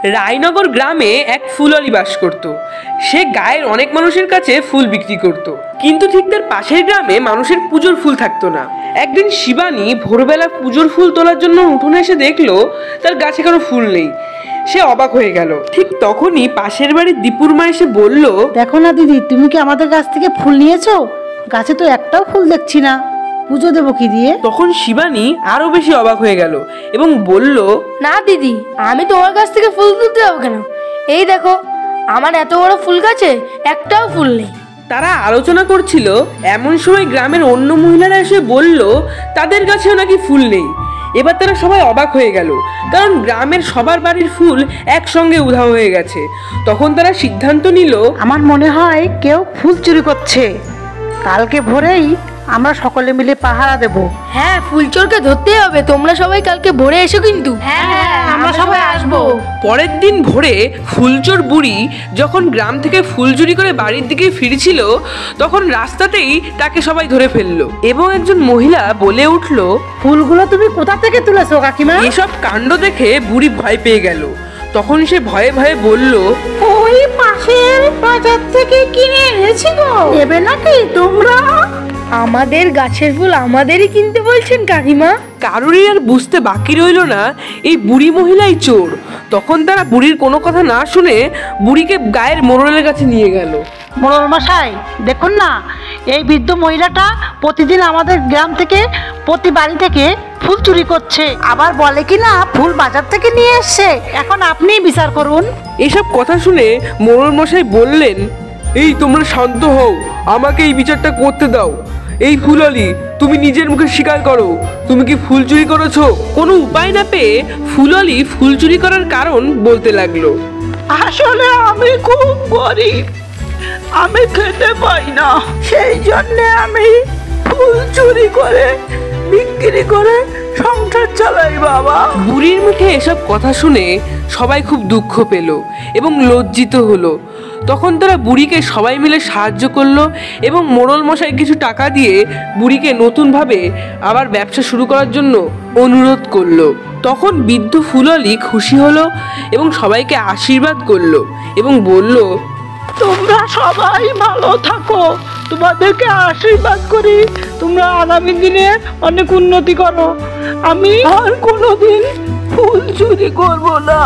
রায়নগর গ্রামে এক ফুলওয়ালি বাস করত। সে গায়ের অনেক মানুষের কাছে ফুল বিক্রি করত, কিন্তু ঠিক তার পাশের গ্রামে মানুষের পুজোর ফুল থাকতো না। একদিন শিবানী ভোরবেলা পুজোর ফুল তোলার জন্য উঠোনে এসে দেখলো তার গাছে কোনো ফুল নেই। সে অবাক হয়ে গেল। ঠিক তখনই পাশের বাড়ির দীপুর মা এসে বলল, দেখো না দিদি, তুমি কি আমাদের গাছ থেকে ফুল নিয়েছো? গাছে তো একটাও ফুল দেখছি না, পুজো দেবো কি দিয়ে? তখন শিবানী আরো বেশি অবাক হয়ে গেল এবং বলল, না দিদি, আমি তোমার কাছ থেকে ফুল তুলতে যাবো কেন? এই দেখো, আমার এত বড় ফুল গাছে একটাও ফুল নেই। তারা আলোচনা করছিল, এমন সময় গ্রামের অন্য মহিলারা এসে বলল তাদের কাছেও নাকি ফুল নেই। এবার তারা সবাই অবাক হয়ে গেল, কারণ গ্রামের সবার বাড়ির ফুল একসঙ্গে উধাও হয়ে গেছে। তখন তারা সিদ্ধান্ত নিল, আমার মনে হয় কেউ ফুল চুরি করছে। কালকে ভোরেই আমরা সকলে মিলে পাহারা দেব। হ্যাঁ, ফুলচোরকে ধরতে হবে। তোমরা সবাই কালকে ভোরে এসো কিন্তু। হ্যাঁ, আমরা সবাই আসবো। পরের দিন ভোরে ফুলচোর বুড়ি যখন গ্রাম থেকে ফুল চুরি করে বাড়ির দিকে ফিরছিল, তখন রাস্তাতেই তাকে সবাই ধরে ফেললো এবং একজন মহিলা বলে উঠল, ফুলগুলো তুমি কোথা থেকে তুলেছো কাকিমা? এসব কাণ্ড দেখে বুড়ি ভয় পেয়ে গেল। তখন সে ভয়ে ভয়ে বলল, ওই পাশের বাজার থেকে কিনে এনেছি গো। নেবে নাকি তোমরা? আমাদের গাছের ফুল আমাদেরই কিনতে বলছেন কাকিমা? কারোরই আর বুঝতে বাকি রইল না এই বুড়ি মহিলাই চোর। তখন তারা বুড়ির কোনো কথা না শুনে বুড়িকে গায়ের মোড়লের কাছে নিয়ে গেল। মোড়ল মশাই, দেখুন না, এই বৃদ্ধ মহিলাটা প্রতিদিন আমাদের গ্রাম থেকে প্রতি বাড়ি থেকে ফুল চুরি করছে, আবার বলে কি না ফুল বাজার থেকে নিয়ে এসছে। এখন আপনিই বিচার করুন। এসব কথা শুনে মোড়ল মশাই বললেন, এই তোমরা শান্ত হও, আমাকে এই বিচারটা করতে দাও। এই ফুলওয়ালি, তুমি নিজের মুখে স্বীকার করো, তুমি কি ফুল চুরি করেছো? কোনো উপায় না পেয়ে ফুলওয়ালি ফুল চুরি করার কারণ বলতে লাগলো। আসলে আমি খুব গরিব, আমি খেতে পাই না, সেই জন্যে আমি ফুল চুরি করে বিক্রি করে সংসার চালাই বাবা। বুড়ির মুখে এসব কথা শুনে সবাই খুব দুঃখ পেল এবং লজ্জিত হলো। তখন তারা বুড়িকে সবাই মিলে সাহায্য করলো এবং মোড়ল মশাই কিছু টাকা দিয়ে বুড়িকে নতুনভাবে আবার ব্যবসা শুরু করার জন্য অনুরোধ করলো। তখন বৃদ্ধ ফুলওয়ালি খুশি হলো এবং সবাইকে আশীর্বাদ করলো এবং বলল, তোমরা সবাই ভালো থাকো, তোমাদেরকে আশীর্বাদ করি, তোমরা আগামী দিনে অনেক উন্নতি করো। আমি আর কোনোদিন ফুল চুরি করবো না।